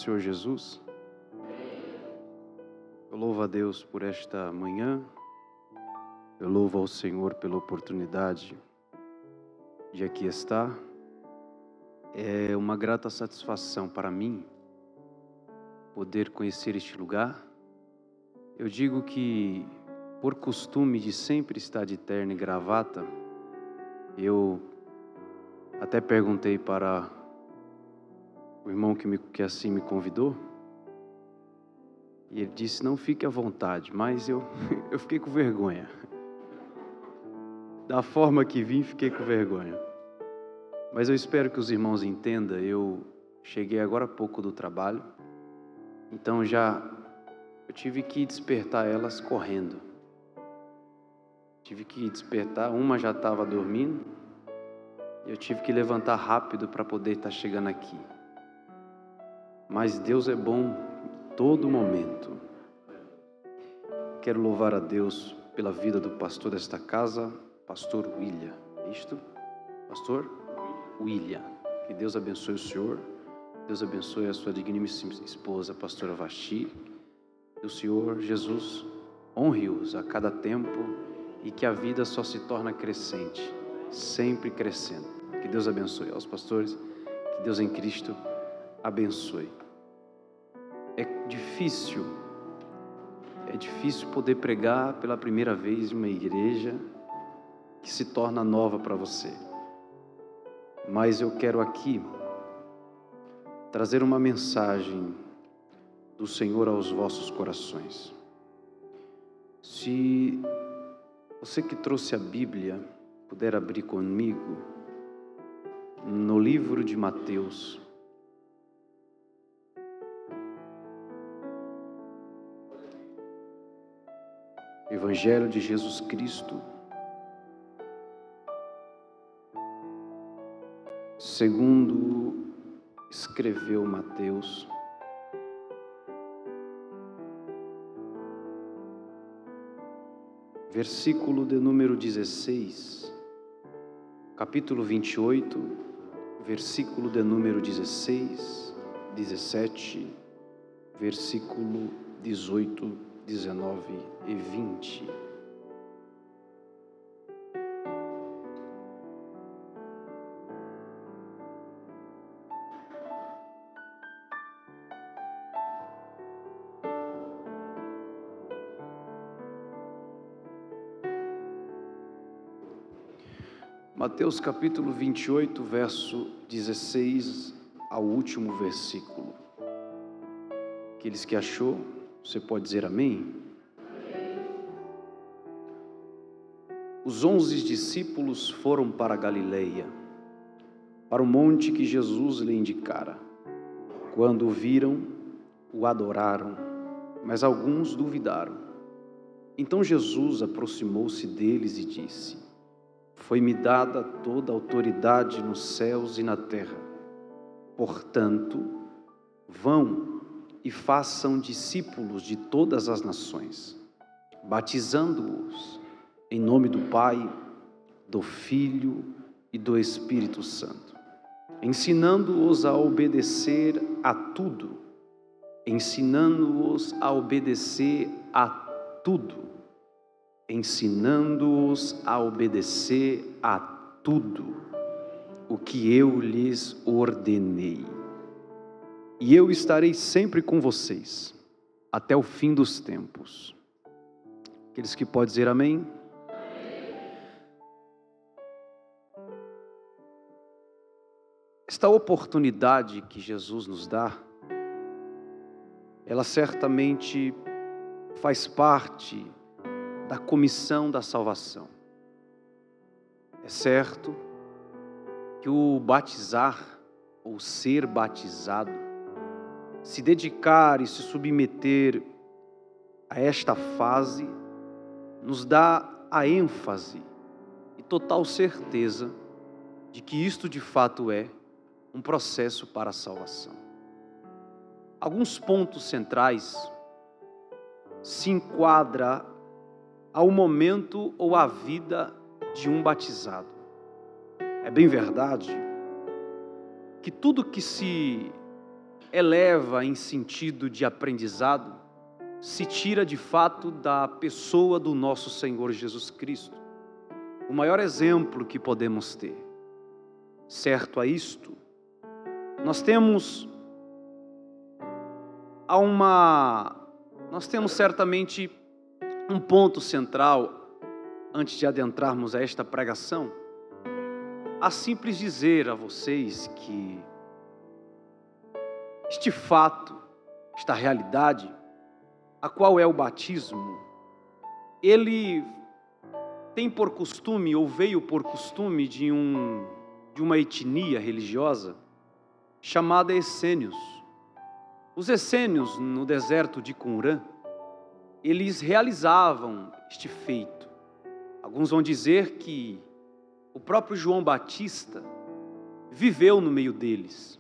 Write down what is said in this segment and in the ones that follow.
Senhor Jesus. Eu louvo a Deus por esta manhã. Eu louvo ao Senhor pela oportunidade de aqui estar. É uma grata satisfação para mim poder conhecer este lugar. Eu digo que, por costume de sempre estar de terno e gravata, eu até perguntei para o irmão que assim me convidou, e ele disse: não fique à vontade, mas eu fiquei com vergonha. Da forma que vim, fiquei com vergonha. Mas eu espero que os irmãos entendam, eu cheguei agora há pouco do trabalho, então eu tive que despertar elas correndo. Tive que despertar, uma já estava dormindo, e eu tive que levantar rápido para poder estar chegando aqui. Mas Deus é bom em todo momento. Quero louvar a Deus pela vida do pastor desta casa, pastor William. É isto? Pastor William. Que Deus abençoe o senhor. Deus abençoe a sua digníssima esposa, pastora Vasti. Que o Senhor Jesus honre-os a cada tempo e que a vida só se torna crescente, sempre crescendo. Que Deus abençoe aos pastores. Que Deus em Cristo abençoe. É difícil poder pregar pela primeira vez em uma igreja que se torna nova para você. Mas eu quero aqui trazer uma mensagem do Senhor aos vossos corações. Se você que trouxe a Bíblia puder abrir comigo no livro de Mateus, Evangelho de Jesus Cristo, segundo escreveu Mateus, versículo de número 16, capítulo 28, versículo de número 16, 17, versículo 18, 19 e 20. Mateus capítulo 28, verso 16 ao último versículo. Aqueles que achou, você pode dizer amém? Os 11 discípulos foram para Galileia, para o monte que Jesus lhe indicara. Quando o viram, o adoraram, mas alguns duvidaram. Então Jesus aproximou-se deles e disse: foi-me dada toda a autoridade nos céus e na terra. Portanto, vão e façam discípulos de todas as nações, batizando-os em nome do Pai, do Filho e do Espírito Santo, ensinando-os a obedecer a tudo, ensinando-os a obedecer a tudo, ensinando-os a obedecer a tudo o que eu lhes ordenei. E eu estarei sempre com vocês, até o fim dos tempos. Aqueles que podem dizer amém? Esta oportunidade que Jesus nos dá, ela certamente faz parte da comissão da salvação. É certo que o batizar, ou ser batizado, se dedicar e se submeter a esta fase, nos dá a ênfase e total certeza de que isto de fato é um processo para a salvação. Alguns pontos centrais se enquadram ao momento ou à vida de um batizado. É bem verdade que tudo que se eleva em sentido de aprendizado se tira de fato da pessoa do nosso Senhor Jesus Cristo, o maior exemplo que podemos ter. Certo a isto, nós temos certamente um ponto central antes de adentrarmos a esta pregação, a simples dizer a vocês que este fato, esta realidade, a qual é o batismo, ele tem por costume, ou veio por costume de uma etnia religiosa chamada essênios. Os essênios, no deserto de Qumran, eles realizavam este feito. Alguns vão dizer que o próprio João Batista viveu no meio deles,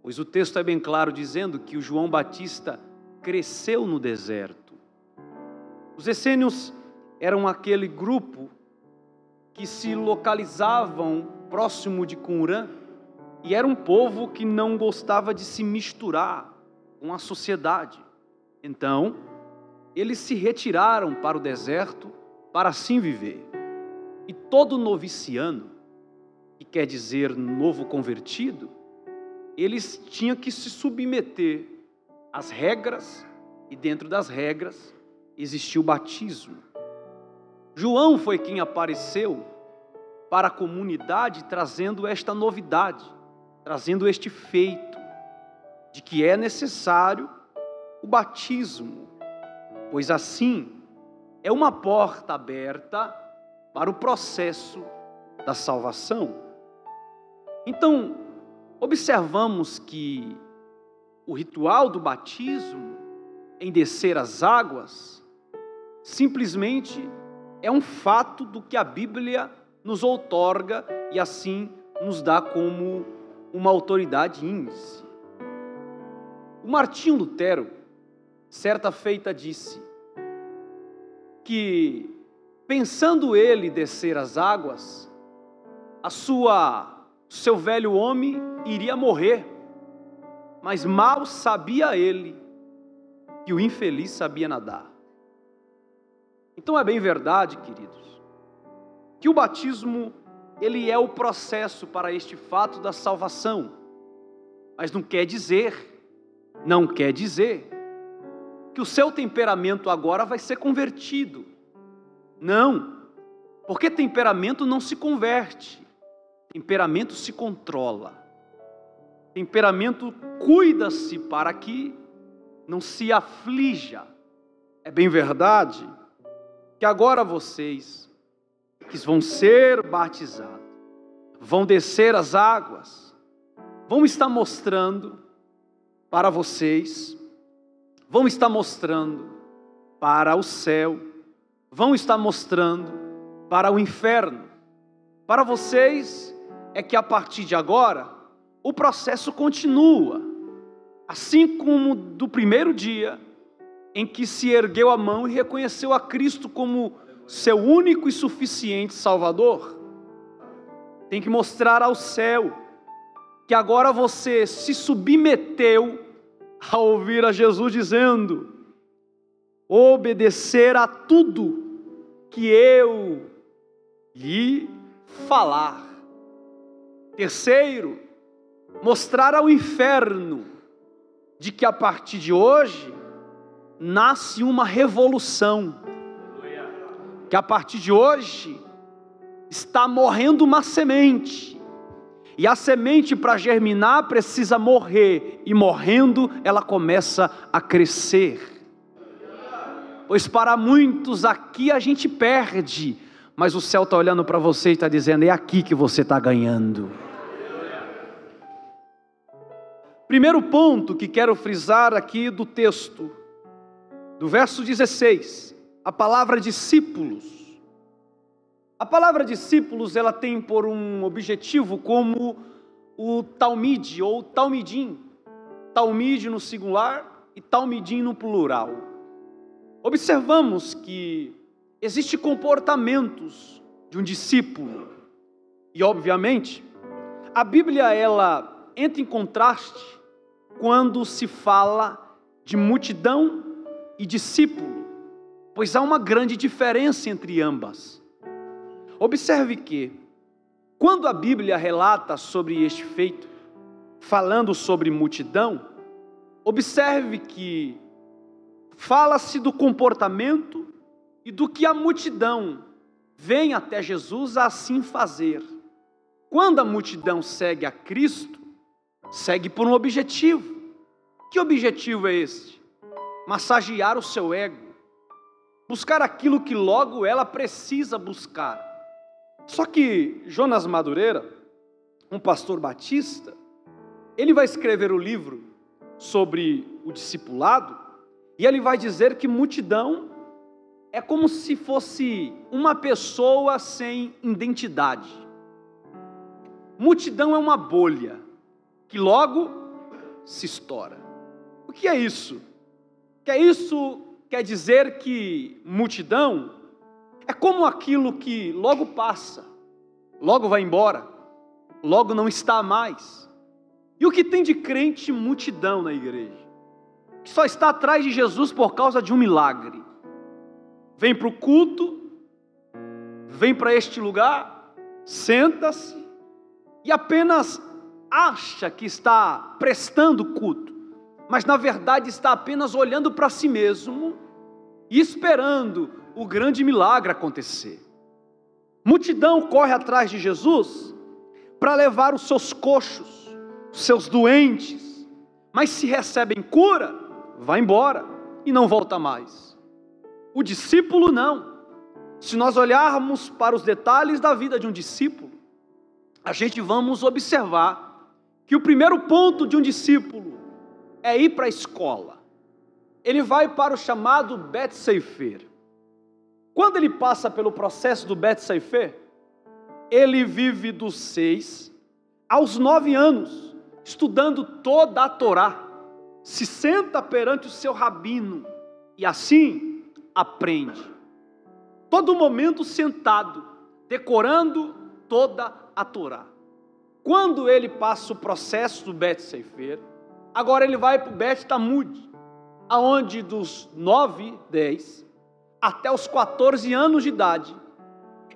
pois o texto é bem claro dizendo que o João Batista cresceu no deserto. Os essênios eram aquele grupo que se localizavam próximo de Qumran e era um povo que não gostava de se misturar com a sociedade. Então, eles se retiraram para o deserto para assim viver. E todo noviciano, que quer dizer novo convertido, eles tinham que se submeter às regras, e dentro das regras existia o batismo. João foi quem apareceu para a comunidade trazendo esta novidade, trazendo este feito de que é necessário o batismo, pois assim é uma porta aberta para o processo da salvação. Então, observamos que o ritual do batismo, em descer as águas, simplesmente é um fato do que a Bíblia nos outorga e assim nos dá como uma autoridade índice. O Martinho Lutero, certa feita, disse que, pensando ele descer as águas, seu velho homem iria morrer, mas mal sabia ele que o infeliz sabia nadar. Então é bem verdade, queridos, que o batismo, ele é o processo para este fato da salvação, mas não quer dizer que o seu temperamento agora vai ser convertido. Não, porque temperamento não se converte, temperamento se controla, temperamento cuida-se para que não se aflija. É bem verdade que agora vocês que vão ser batizados, vão descer as águas, vão estar mostrando para vocês, vão estar mostrando para o céu, vão estar mostrando para o inferno. Para vocês é que a partir de agora o processo continua, assim como do primeiro dia em que se ergueu a mão e reconheceu a Cristo como seu único e suficiente Salvador. Tem que mostrar ao céu que agora você se submeteu a ouvir a Jesus dizendo: obedecer a tudo que eu lhe falar. Terceiro, mostrar ao inferno de que a partir de hoje nasce uma revolução, que a partir de hoje está morrendo uma semente, e a semente, para germinar, precisa morrer, e morrendo ela começa a crescer. Pois para muitos aqui a gente perde, mas o céu está olhando para você e está dizendo: é aqui que você está ganhando. Primeiro ponto que quero frisar aqui do texto, do verso 16, a palavra discípulos. A palavra discípulos, ela tem por um objetivo como o talmide ou talmidim, talmide no singular e talmidim no plural. Observamos que existem comportamentos de um discípulo e, obviamente, a Bíblia ela entra em contraste quando se fala de multidão e discípulo, pois há uma grande diferença entre ambas. Observe que, quando a Bíblia relata sobre este feito, falando sobre multidão, observe que fala-se do comportamento e do que a multidão vem até Jesus a assim fazer. Quando a multidão segue a Cristo, segue por um objetivo. Que objetivo é este? Massagear o seu ego, buscar aquilo que logo ela precisa buscar. Só que Jonas Madureira, um pastor batista, ele vai escrever o livro sobre o discipulado, e ele vai dizer que multidão é como se fosse uma pessoa sem identidade. Multidão é uma bolha que logo se estoura. O que é isso? Quer dizer que multidão é como aquilo que logo passa, logo vai embora, logo não está mais. E o que tem de crente multidão na igreja? Que só está atrás de Jesus por causa de um milagre. Vem para o culto, vem para este lugar, senta-se e apenas acha que está prestando culto, mas na verdade está apenas olhando para si mesmo e esperando o grande milagre acontecer. Multidão corre atrás de Jesus para levar os seus coxos, os seus doentes, mas se recebem cura, vai embora e não volta mais. O discípulo não. Se nós olharmos para os detalhes da vida de um discípulo, a gente vamos observar que o primeiro ponto de um discípulo é ir para a escola. Ele vai para o chamado Bet Sefer. Quando ele passa pelo processo do Bet Sefer, ele vive dos 6 aos 9 anos, estudando toda a Torá, se senta perante o seu rabino e assim aprende. Todo momento sentado, decorando toda a Torá. Quando ele passa o processo do Bet Sefer, agora ele vai para o Bet Talmud, aonde dos 9, 10 até os 14 anos de idade,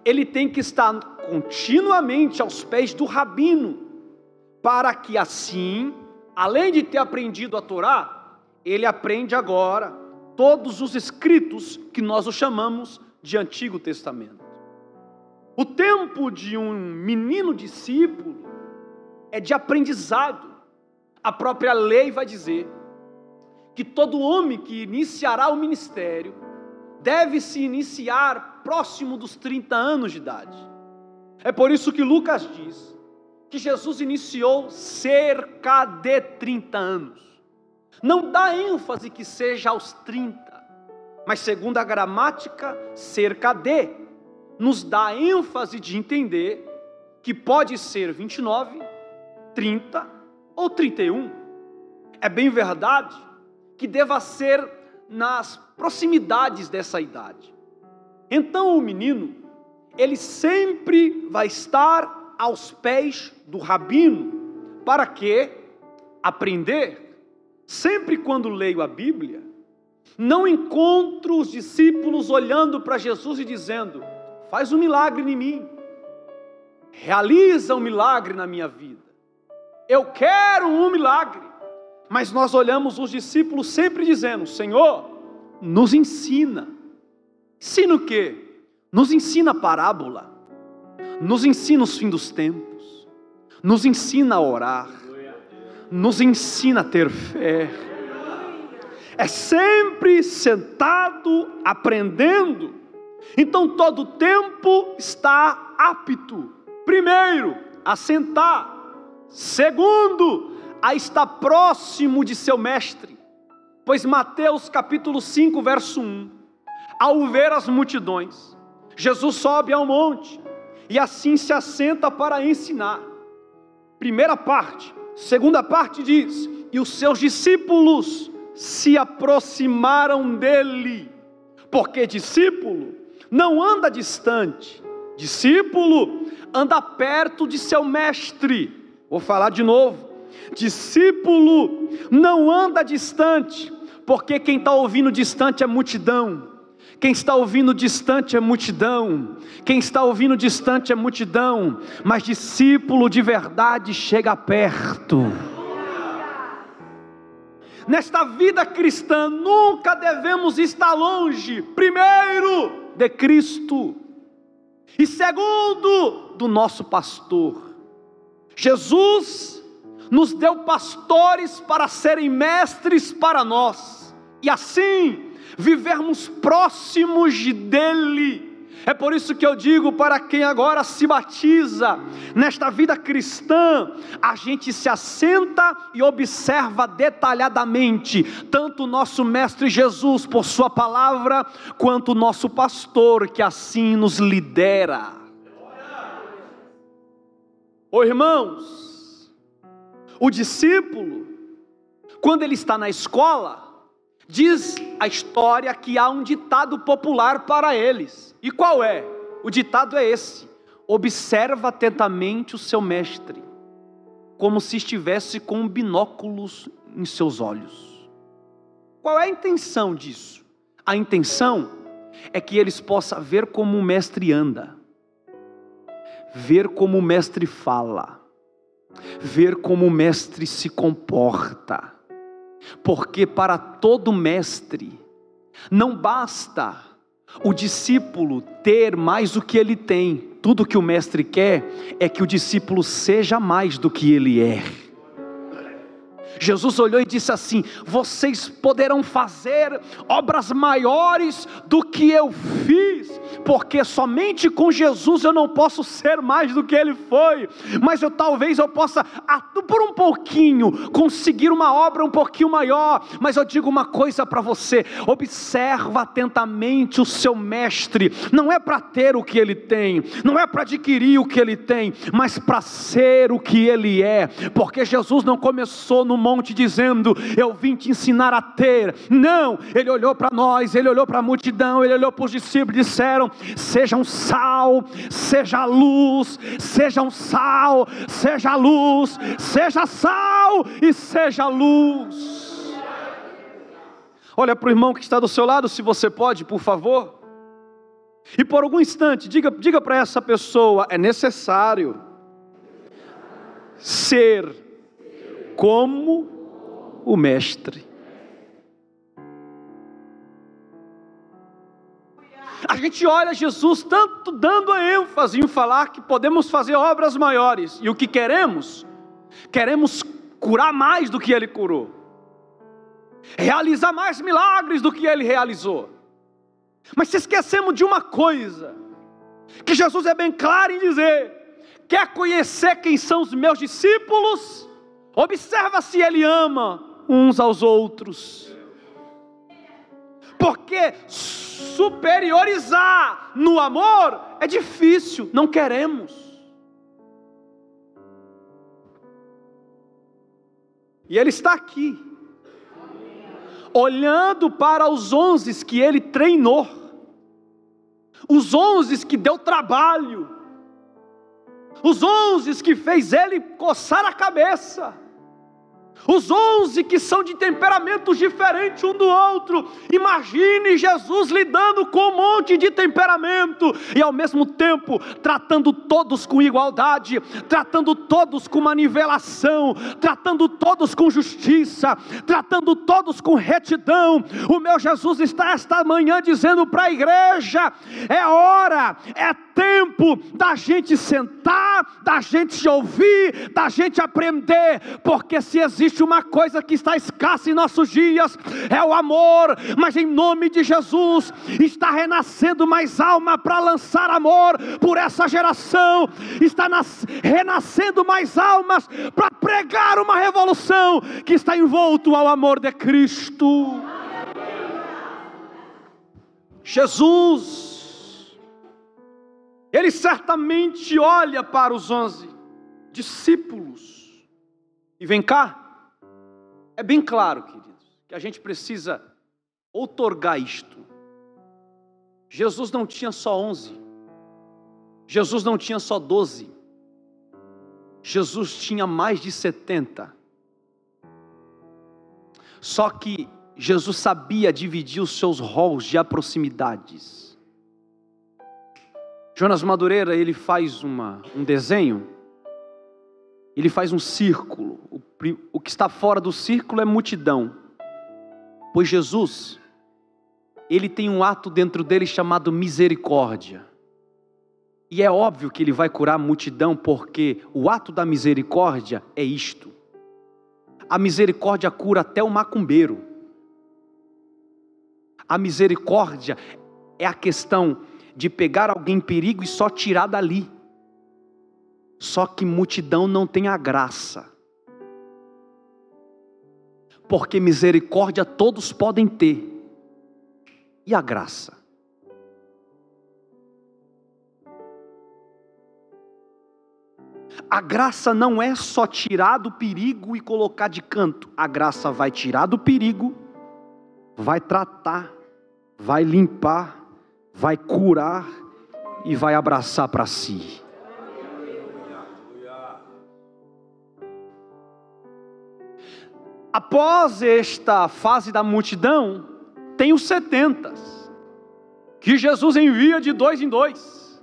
ele tem que estar continuamente aos pés do rabino, para que assim, além de ter aprendido a Torá, ele aprende agora todos os escritos que nós o chamamos de Antigo Testamento. O tempo de um menino discípulo é de aprendizado. A própria lei vai dizer que todo homem que iniciará o ministério deve se iniciar próximo dos 30 anos de idade. É por isso que Lucas diz que Jesus iniciou cerca de 30 anos. Não dá ênfase que seja aos 30, mas segundo a gramática, cerca de, nos dá ênfase de entender que pode ser 29, 30 ou 31. É bem verdade que deva ser nas proximidades dessa idade. Então o menino, ele sempre vai estar aos pés do rabino. Para quê? Aprender. Sempre quando leio a Bíblia, não encontro os discípulos olhando para Jesus e dizendo: faz um milagre em mim, realiza um milagre na minha vida, eu quero um milagre. Mas nós olhamos os discípulos sempre dizendo: Senhor, nos ensina. Ensina o quê? Nos ensina a parábola, nos ensina os fins dos tempos, nos ensina a orar, nos ensina a ter fé. É sempre sentado aprendendo. Então todo tempo está apto, primeiro, a sentar, segundo, a estar próximo de seu mestre. Pois Mateus capítulo 5 verso 1, ao ver as multidões, Jesus sobe ao monte e assim se assenta para ensinar. Primeira parte. Segunda parte diz: e os seus discípulos se aproximaram dele, porque discípulo não anda distante, discípulo anda perto de seu mestre. Vou falar de novo: Discípulo não anda distante, porque quem está ouvindo distante é multidão. Quem está ouvindo distante é multidão. Quem está ouvindo distante é multidão. Mas discípulo de verdade chega perto. Nesta vida cristã, nunca devemos estar longe, primeiro, de Cristo, e segundo, do nosso pastor. Jesus nos deu pastores para serem mestres para nós, e assim, vivermos próximos dele. É por isso que eu digo para quem agora se batiza, nesta vida cristã, a gente se assenta e observa detalhadamente, tanto o nosso Mestre Jesus por sua palavra, quanto o nosso pastor que assim nos lidera. Ô irmãos, o discípulo, quando ele está na escola, diz a história que há um ditado popular para eles. E qual é? O ditado é esse: observa atentamente o seu mestre, como se estivesse com binóculos em seus olhos. Qual é a intenção disso? A intenção é que eles possam ver como o mestre anda, ver como o mestre fala, ver como o mestre se comporta. Porque para todo mestre, não basta o discípulo ter mais do que ele tem. Tudo que o mestre quer é que o discípulo seja mais do que ele é. Jesus olhou e disse assim: vocês poderão fazer obras maiores do que eu fiz, porque somente com Jesus eu não posso ser mais do que ele foi, mas talvez eu possa, por um pouquinho, conseguir uma obra um pouquinho maior. Mas eu digo uma coisa para você: observa atentamente o seu mestre. Não é para ter o que ele tem, não é para adquirir o que ele tem, mas para ser o que ele é. Porque Jesus não começou no monte dizendo: eu vim te ensinar a ter. Não, ele olhou para nós, ele olhou para a multidão, ele olhou para os discípulos e disseram: sejam sal, seja luz, sejam sal, seja luz, seja sal e seja luz. Olha para o irmão que está do seu lado, se você pode, por favor, e por algum instante diga para essa pessoa: é necessário ser como o mestre. A gente olha Jesus tanto dando a ênfase em falar que podemos fazer obras maiores, e o que queremos curar mais do que ele curou, realizar mais milagres do que ele realizou. Mas se esquecemos de uma coisa, que Jesus é bem claro em dizer: quer conhecer quem são os meus discípulos? Observa se ele ama uns aos outros. Porque superiorizar no amor é difícil, não queremos. E ele está aqui, olhando para os 11 que ele treinou, os 11 que deu trabalho, os 11 que fez ele coçar a cabeça, os 11 que são de temperamentos diferentes um do outro. Imagine Jesus lidando com um monte de temperamento, e ao mesmo tempo tratando todos com igualdade, tratando todos com uma nivelação, tratando todos com justiça, tratando todos com retidão. O meu Jesus está esta manhã dizendo para a igreja: é hora, é tempo da gente sentar, da gente ouvir, da gente aprender, porque se existe uma coisa que está escassa em nossos dias, é o amor. Mas em nome de Jesus, está renascendo mais alma para lançar amor por essa geração, está renascendo mais almas para pregar uma revolução que está envolto ao amor de Cristo. Jesus, ele certamente olha para os 11 discípulos e vem cá. É bem claro, queridos, que a gente precisa outorgar isto. Jesus não tinha só 11, Jesus não tinha só 12, Jesus tinha mais de 70, Só que Jesus sabia dividir os seus rolos de proximidades. Jonas Madureira, ele faz um desenho, ele faz um círculo. O que está fora do círculo é multidão. Pois Jesus, ele tem um ato dentro dele chamado misericórdia. E é óbvio que ele vai curar a multidão, porque o ato da misericórdia é isto. A misericórdia cura até o macumbeiro. A misericórdia é a questão de pegar alguém em perigo e só tirar dali. Só que multidão não tem a graça. Porque misericórdia todos podem ter. E a graça? A graça não é só tirar do perigo e colocar de canto. A graça vai tirar do perigo, vai tratar, vai limpar, vai curar e vai abraçar para si. Após esta fase da multidão, tem os 70, que Jesus envia de 2 em 2.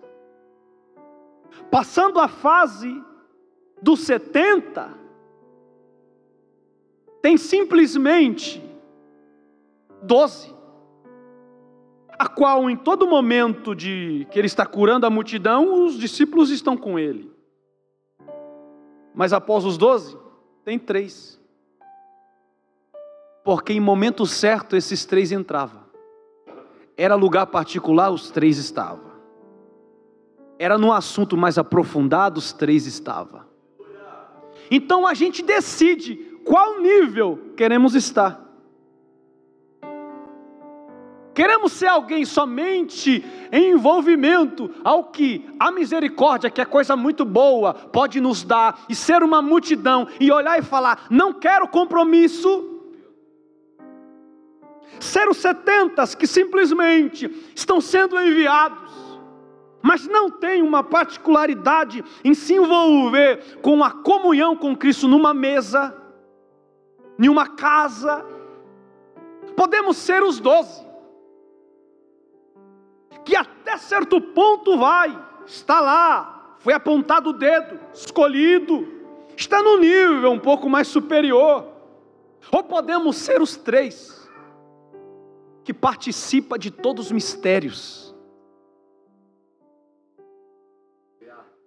Passando a fase dos 70, tem simplesmente 12, a qual em todo momento que ele está curando a multidão, os discípulos estão com ele. Mas após os 12, tem 3. Porque em momento certo esses 3 entravam. Era lugar particular, os 3 estavam. Era num assunto mais aprofundado, os 3 estavam. Então a gente decide qual nível queremos estar. Queremos ser alguém somente em envolvimento ao que a misericórdia, que é coisa muito boa, pode nos dar, e ser uma multidão, e olhar e falar, não quero compromisso. Ser os 70 que simplesmente estão sendo enviados, mas não tem uma particularidade em se envolver com a comunhão com Cristo numa mesa, em uma casa. Podemos ser os 12, que até certo ponto está lá, foi apontado o dedo, escolhido, está no nível um pouco mais superior. Ou podemos ser os 3, que participa de todos os mistérios.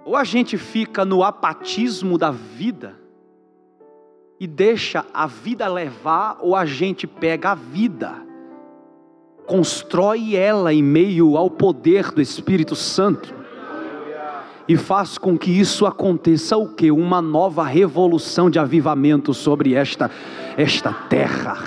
Ou a gente fica no apatismo da vida e deixa a vida levar, ou a gente pega a vida, constrói ela em meio ao poder do Espírito Santo e faz com que isso aconteça o quê? Uma nova revolução de avivamento sobre esta terra.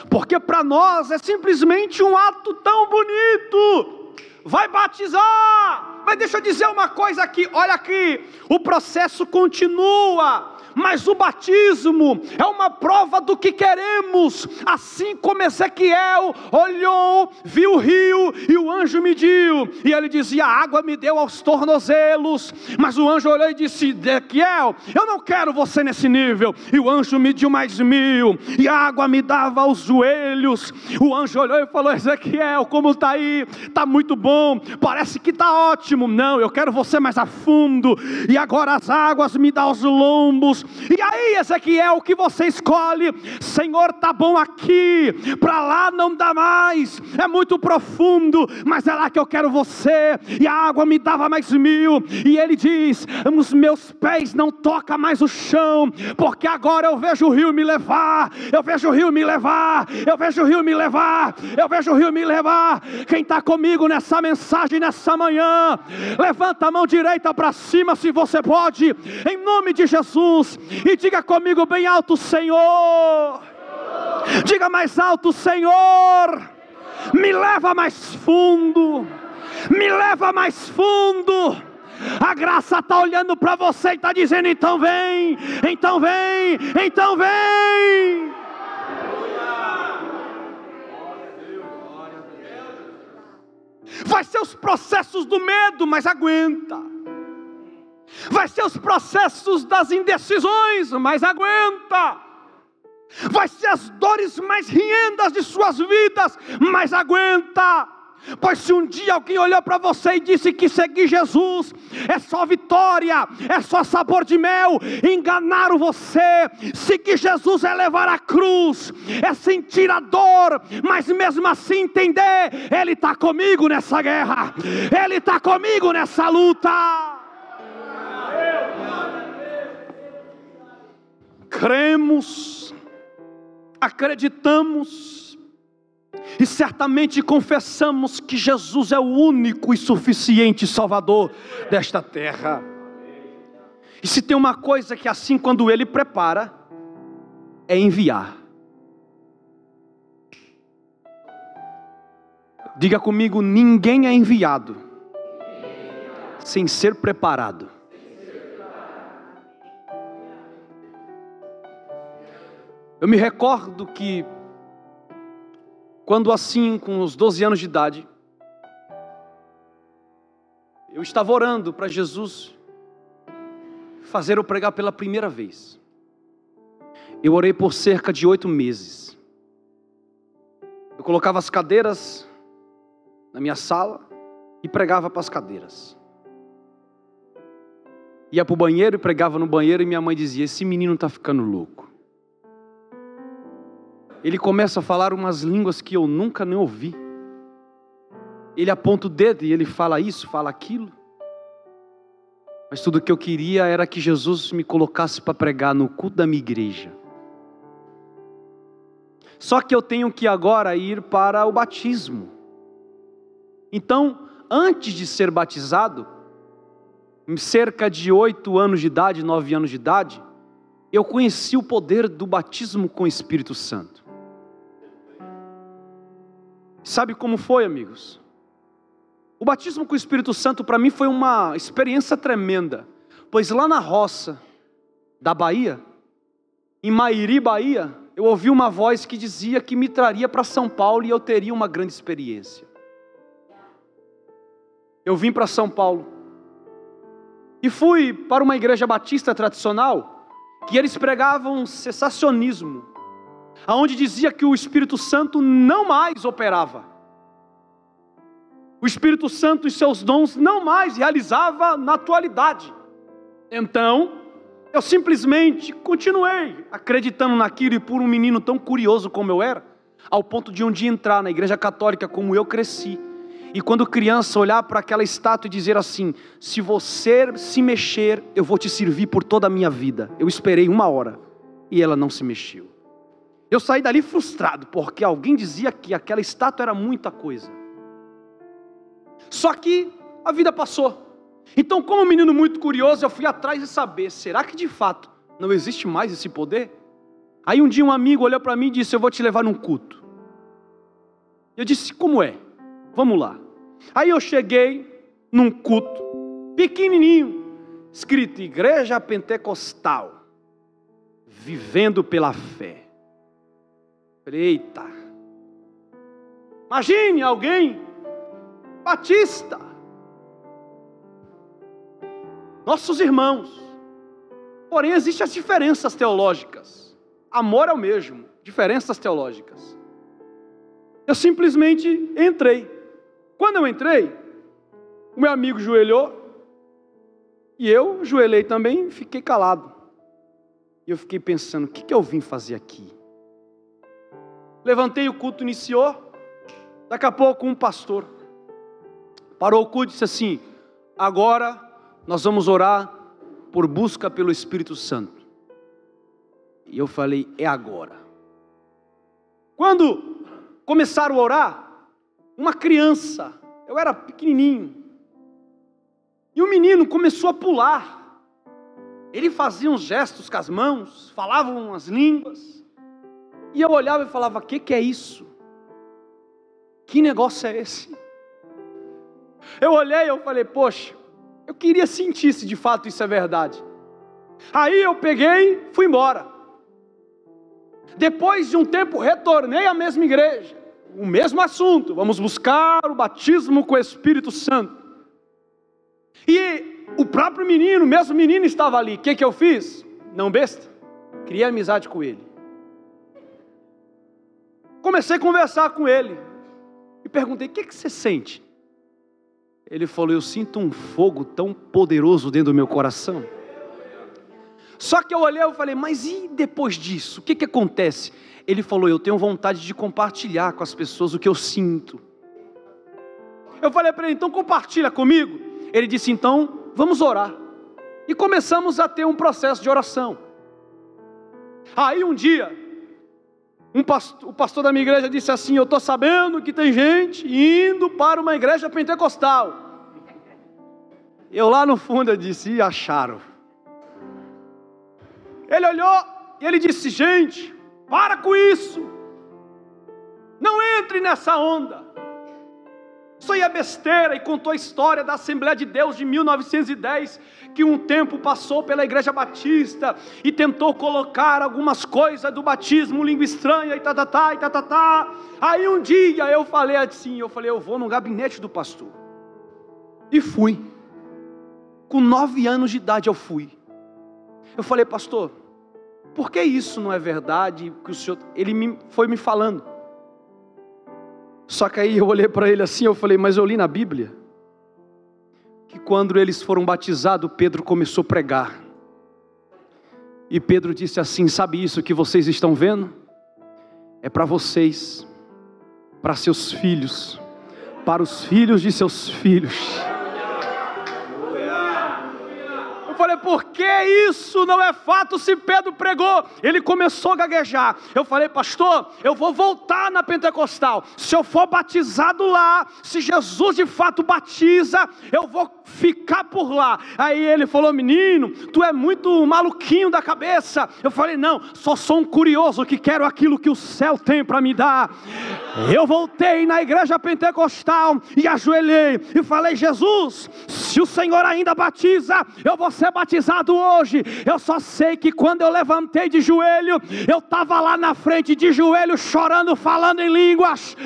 Porque para nós é simplesmente um ato tão bonito. Vai batizar. Mas deixa eu dizer uma coisa aqui. Olha aqui. O processo continua. Mas o batismo é uma prova do que queremos. Assim como Ezequiel olhou, viu o rio e o anjo mediu, e ele dizia, a água me deu aos tornozelos. Mas o anjo olhou e disse, Ezequiel, eu não quero você nesse nível. E o anjo mediu mais 1000, e a água me dava aos joelhos. O anjo olhou e falou, Ezequiel, como está aí? Está muito bom, parece que está ótimo. Não, eu quero você mais a fundo. E agora as águas me dão aos lombos. E aí, Ezequiel, o que você escolhe? Senhor, está bom aqui, para lá não dá mais, é muito profundo, mas é lá que eu quero você. E a água me dava mais 1000, e ele diz, os meus pés não tocam mais o chão, porque agora eu vejo o rio me levar, eu vejo o rio me levar, eu vejo o rio me levar, eu vejo o rio me levar. Quem está comigo nessa mensagem, nessa manhã, levanta a mão direita para cima, se você pode, em nome de Jesus, e diga comigo bem alto, Senhor. Diga mais alto, Senhor, me leva mais fundo, me leva mais fundo. A graça está olhando para você e está dizendo, então vem, então vem, então vem. Vai ser os processos do medo, mas aguenta. Vai ser os processos das indecisões, mas aguenta. vai ser as dores mais riendas de suas vidas, mas aguenta. Pois se um dia alguém olhou para você e disse que seguir Jesus é só vitória, é só sabor de mel, enganaram você. Seguir Jesus é levar a cruz, é sentir a dor, mas mesmo assim entender, Ele está comigo nessa guerra, Ele está comigo nessa luta. Cremos, acreditamos e certamente confessamos que Jesus é o único e suficiente Salvador desta terra. E se tem uma coisa que assim quando Ele prepara, é enviar. Diga comigo, ninguém é enviado sem ser preparado. Eu me recordo que quando assim, com os 12 anos de idade, eu estava orando para Jesus fazer eu pregar pela primeira vez. Eu orei por cerca de 8 meses. Eu colocava as cadeiras na minha sala e pregava para as cadeiras. Ia para o banheiro e pregava no banheiro e minha mãe dizia, esse menino está ficando louco. Ele começa a falar umas línguas que eu nunca nem ouvi. Ele aponta o dedo e ele fala isso, fala aquilo. Mas tudo o que eu queria era que Jesus me colocasse para pregar no culto da minha igreja. Só que eu tenho que agora ir para o batismo. Então, antes de ser batizado, em cerca de 8 anos de idade, 9 anos de idade, eu conheci o poder do batismo com o Espírito Santo. Sabe como foi, amigos? O batismo com o Espírito Santo para mim foi uma experiência tremenda, pois lá na roça da Bahia, em Mairi, Bahia, eu ouvi uma voz que dizia que me traria para São Paulo e eu teria uma grande experiência. Eu vim para São Paulo e fui para uma igreja batista tradicional, que eles pregavam cessacionismo, aonde dizia que o Espírito Santo não mais operava. O Espírito Santo e seus dons não mais realizava na atualidade. Então, eu simplesmente continuei acreditando naquilo, e por um menino tão curioso como eu era, ao ponto de um dia entrar na igreja católica como eu cresci, e quando criança olhar para aquela estátua e dizer assim, se você se mexer, eu vou te servir por toda a minha vida. Eu esperei 1 hora, e ela não se mexeu. Eu saí dali frustrado, porque alguém dizia que aquela estátua era muita coisa. Só que a vida passou. Então, como um menino muito curioso, eu fui atrás de saber, será que de fato não existe mais esse poder? Aí um dia um amigo olhou para mim e disse, eu vou te levar num culto. Eu disse, como é? Vamos lá. Aí eu cheguei num culto, pequenininho, escrito Igreja Pentecostal, vivendo pela fé. Eita, imagine alguém batista, nossos irmãos, porém existem as diferenças teológicas, amor é o mesmo, diferenças teológicas. Eu simplesmente entrei. Quando eu entrei, o meu amigo joelhou e eu joelhei também, fiquei calado. E eu fiquei pensando, o que eu vim fazer aqui? Levantei, o culto iniciou. Daqui a pouco um pastor parou o culto e disse assim, agora nós vamos orar por busca pelo Espírito Santo. E eu falei, é agora. Quando começaram a orar, uma criança, eu era pequenininho, e o menino começou a pular. Ele fazia uns gestos com as mãos, falava umas línguas, e eu olhava e falava, o que é isso? Que negócio é esse? Eu olhei e eu falei, poxa, eu queria sentir se de fato isso é verdade. Aí eu peguei, fui embora. Depois de um tempo retornei à mesma igreja, o mesmo assunto, vamos buscar o batismo com o Espírito Santo. E o próprio menino, o mesmo menino estava ali. O que eu fiz? Não besta, criei amizade com ele. Comecei a conversar com ele e perguntei: o que você sente? Ele falou: eu sinto um fogo tão poderoso dentro do meu coração. Só que eu olhei e falei: mas e depois disso? O que acontece? Ele falou: eu tenho vontade de compartilhar com as pessoas o que eu sinto. Eu falei para ele: então compartilha comigo. Ele disse: então vamos orar. E começamos a ter um processo de oração. Aí um dia, o pastor da minha igreja disse assim: eu estou sabendo que tem gente indo para uma igreja pentecostal. Eu lá no fundo eu disse: e acharam? Ele olhou e ele disse: gente, para com isso, não entre nessa onda, isso aí é besteira. E contou a história da Assembleia de Deus de 1910, que um tempo passou pela Igreja Batista e tentou colocar algumas coisas do batismo, língua estranha e tá. Aí um dia eu falei assim, eu vou no gabinete do pastor. E fui. Com 9 anos de idade eu fui. Eu falei: pastor, por que isso não é verdade? Que o senhor... Ele foi me falando. Só que aí eu olhei para ele assim, eu falei: mas eu li na Bíblia que quando eles foram batizados, Pedro começou a pregar. E Pedro disse assim: sabe isso que vocês estão vendo? É para vocês, para seus filhos, para os filhos de seus filhos. Eu falei: por que isso não é fato se Pedro pregou? Ele começou a gaguejar. Eu falei: pastor, eu vou voltar na Pentecostal. Se eu for batizado lá, se Jesus de fato batiza, eu vou ficar por lá. Aí ele falou: menino, tu é muito maluquinho da cabeça. Eu falei: não, só sou um curioso que quero aquilo que o céu tem para me dar. Eu voltei na igreja pentecostal e ajoelhei e falei: Jesus, se o Senhor ainda batiza, eu vou ser batizado hoje. Eu só sei que quando eu levantei de joelho, eu estava lá na frente de joelho, chorando, falando em línguas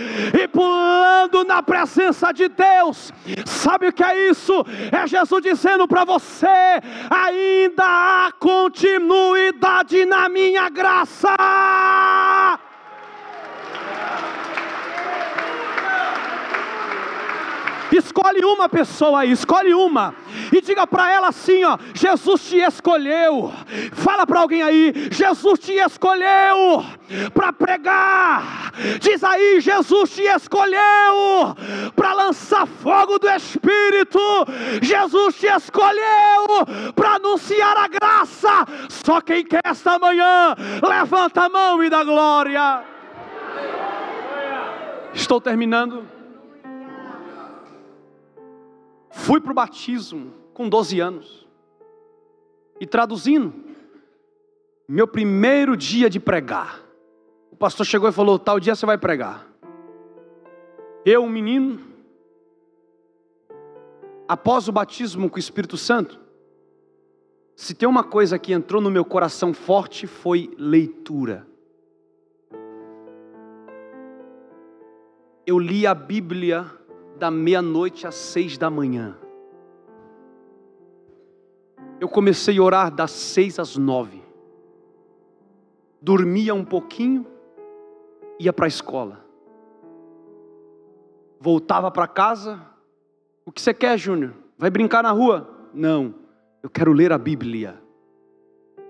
e pulando na presença de Deus. Sabe o que é isso? É Jesus dizendo para você: ainda há continuidade na minha graça. Escolhe uma pessoa aí, escolhe uma e diga para ela assim, ó: Jesus te escolheu. Fala para alguém aí: Jesus te escolheu para pregar. Diz aí: Jesus te escolheu para lançar fogo do Espírito. Jesus te escolheu para anunciar a graça. Só quem quer esta manhã, levanta a mão e dá glória. Estou terminando. Fui para o batismo com 12 anos. E traduzindo, meu primeiro dia de pregar, o pastor chegou e falou: tal dia você vai pregar. Eu, um menino, após o batismo com o Espírito Santo, se tem uma coisa que entrou no meu coração forte, foi leitura. Eu li a Bíblia da meia-noite às 6 da manhã. Eu comecei a orar das 6 às 9. Dormia um pouquinho, ia para a escola. Voltava para casa. O que você quer, Júnior? Vai brincar na rua? Não, eu quero ler a Bíblia.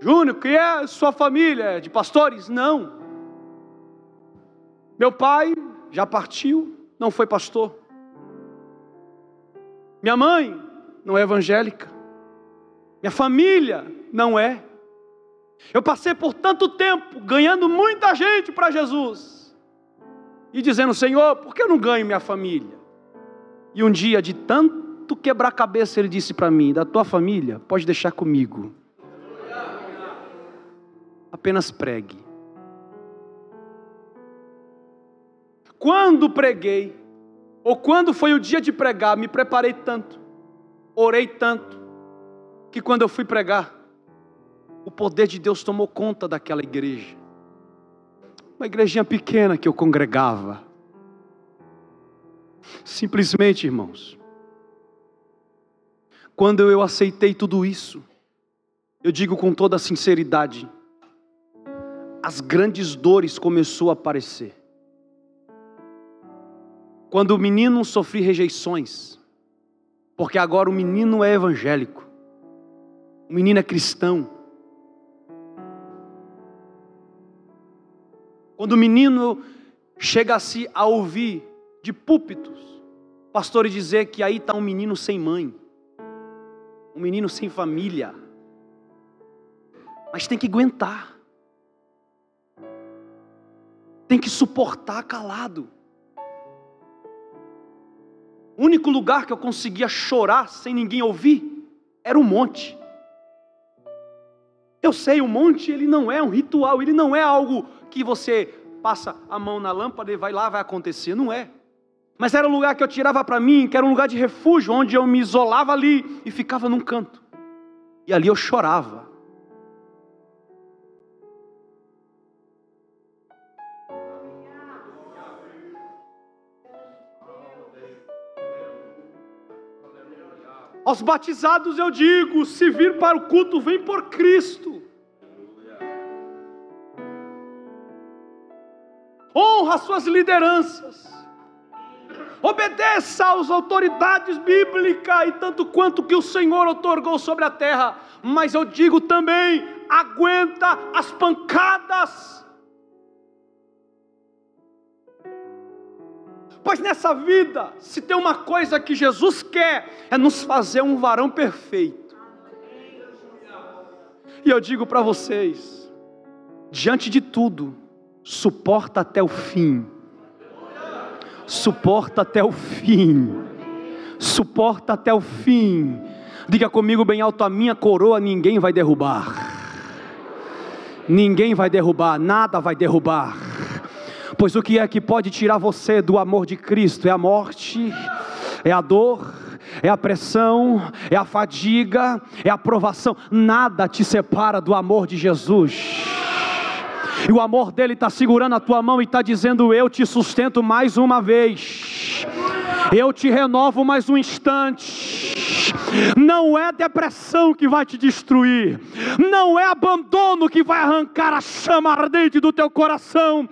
Júnior, que é sua família? De pastores? Não. Meu pai já partiu, não foi pastor. Minha mãe não é evangélica. Minha família não é. Eu passei por tanto tempo ganhando muita gente para Jesus e dizendo: Senhor, por que eu não ganho minha família? E um dia, de tanto quebrar a cabeça, Ele disse para mim: da tua família, pode deixar comigo. Apenas pregue. Quando preguei, ou quando foi o dia de pregar, me preparei tanto, orei tanto, que quando eu fui pregar, o poder de Deus tomou conta daquela igreja. Uma igrejinha pequena que eu congregava. Simplesmente, irmãos, quando eu aceitei tudo isso, eu digo com toda a sinceridade, as grandes dores começaram a aparecer. Quando o menino sofria rejeições, porque agora o menino é evangélico, o menino é cristão. Quando o menino chega-se a ouvir de púlpitos, pastores dizer que aí está um menino sem mãe, um menino sem família, mas tem que aguentar, tem que suportar calado. O único lugar que eu conseguia chorar sem ninguém ouvir era o monte. Eu sei, o monte ele não é um ritual, ele não é algo que você passa a mão na lâmpada e vai lá, vai acontecer, não é. Mas era um lugar que eu tirava para mim, que era um lugar de refúgio, onde eu me isolava ali e ficava num canto. E ali eu chorava. Aos batizados eu digo, se vir para o culto, vem por Cristo. Honra suas lideranças. Obedeça às autoridades bíblicas e tanto quanto que o Senhor outorgou sobre a terra. Mas eu digo também, aguenta as pancadas. Pois nessa vida, se tem uma coisa que Jesus quer, é nos fazer um varão perfeito. E eu digo para vocês, diante de tudo, suporta até o fim. Suporta até o fim. Suporta até o fim. Diga comigo bem alto, a minha coroa ninguém vai derrubar. Ninguém vai derrubar, nada vai derrubar. Pois o que é que pode tirar você do amor de Cristo? É a morte, é a dor, é a pressão, é a fadiga, é a provação. Nada te separa do amor de Jesus. E o amor dele está segurando a tua mão e está dizendo, eu te sustento mais uma vez. Eu te renovo mais um instante. Não é depressão que vai te destruir. Não é abandono que vai arrancar a chama ardente do teu coração.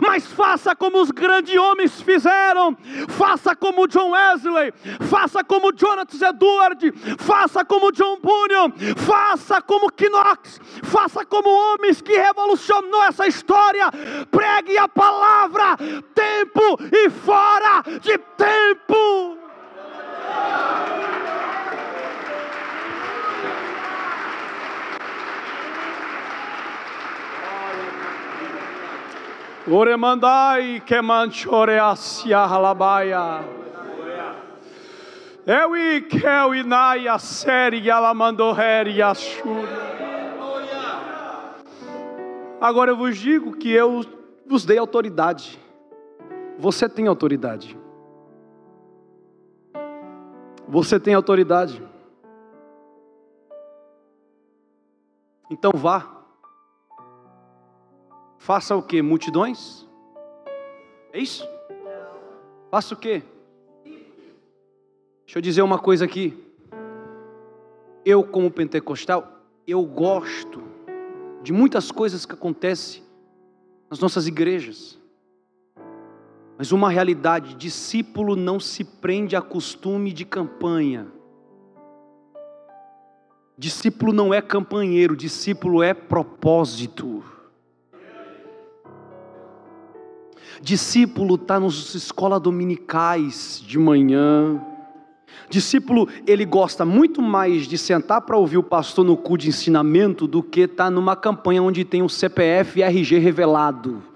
Mas faça como os grandes homens fizeram. Faça como John Wesley. Faça como Jonathan Edwards. Faça como John Bunyan. Faça como Knox. Faça como homens que revolucionou essa história. Pregue a palavra. Tempo e fora de tempo. Oremandai que manchoreasia halabaia. Eu que eu inaia série alamandorreri ashura. Agora eu vos digo que eu vos dei autoridade. Você tem autoridade. Você tem autoridade. Então vá. Faça o que? Multidões? É isso? Faça o que? Deixa eu dizer uma coisa aqui. Eu, como pentecostal, eu gosto de muitas coisas que acontecem nas nossas igrejas. Mas uma realidade, discípulo não se prende a costume de campanha. Discípulo não é campanheiro, discípulo é propósito. Discípulo está nas escolas dominicais de manhã. Discípulo, ele gosta muito mais de sentar para ouvir o pastor no culto de ensinamento do que estar numa campanha onde tem o CPF e RG revelado.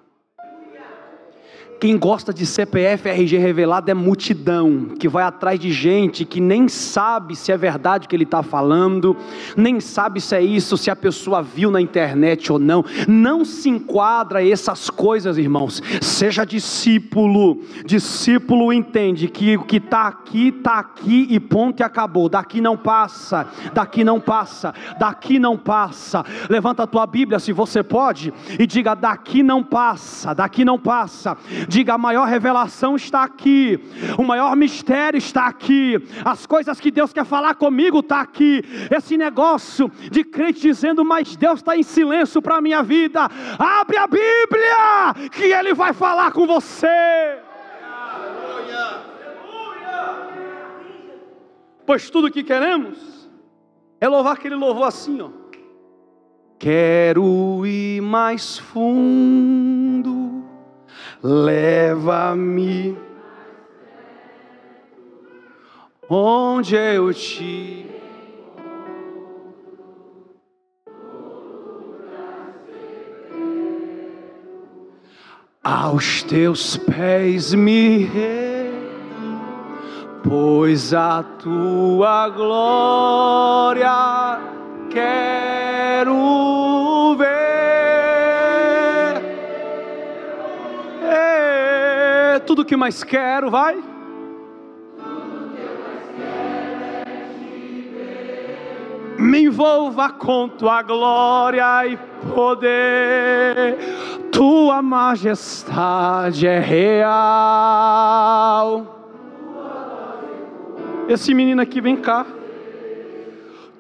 Quem gosta de CPF e RG revelado é multidão, que vai atrás de gente que nem sabe se é verdade o que ele está falando, nem sabe se é isso, se a pessoa viu na internet ou não. Não se enquadra essas coisas, irmãos. Seja discípulo. Discípulo entende que o que está aqui e ponto e acabou. Daqui não passa, daqui não passa, daqui não passa. Levanta a tua Bíblia se você pode e diga, daqui não passa, daqui não passa. Diga, a maior revelação está aqui, o maior mistério está aqui, as coisas que Deus quer falar comigo está aqui. Esse negócio de crente dizendo, mas Deus está em silêncio para a minha vida, abre a Bíblia, que Ele vai falar com você. pois tudo que queremos é louvar aquele louvor assim, ó. Quero ir mais fundo, leva-me onde eu te aos teus pés me rendo, pois a tua glória quero ver. Tudo que mais quero, vai. Me envolva com tua glória e poder. Tua majestade é real. Esse menino aqui, vem cá.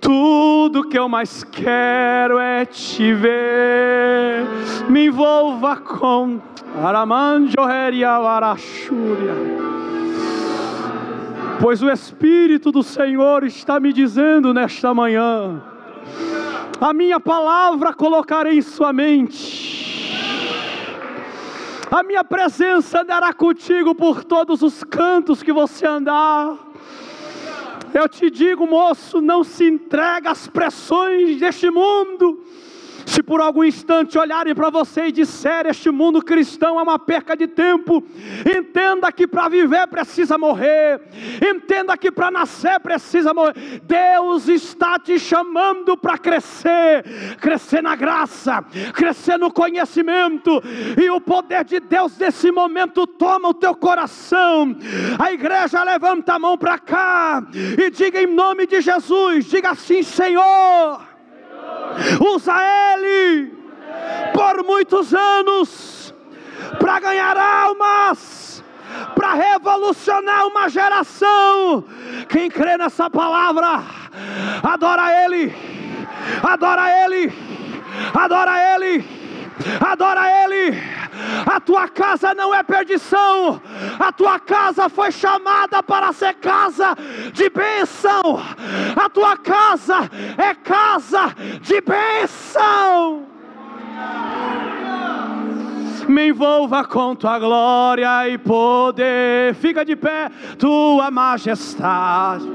Tudo que eu mais quero é te ver. Me envolva com pois o Espírito do Senhor está me dizendo nesta manhã: a minha palavra colocarei em sua mente, a minha presença andará contigo por todos os cantos que você andar. Eu te digo, moço, não se entrega às pressões deste mundo. Se por algum instante olharem para você e disserem: este mundo cristão é uma perca de tempo, entenda que para viver precisa morrer, entenda que para nascer precisa morrer. Deus está te chamando para crescer, crescer na graça, crescer no conhecimento, e o poder de Deus nesse momento toma o teu coração. A igreja levanta a mão para cá e diga em nome de Jesus, diga assim: Senhor, usa Ele por muitos anos para ganhar almas, para revolucionar uma geração. Quem crê nessa palavra, adora Ele, adora Ele, adora Ele, adora Ele. A tua casa não é perdição, a tua casa foi chamada para ser casa de bênção, a tua casa é casa de bênção. Me envolva com tua glória e poder. Fica de pé, tua majestade.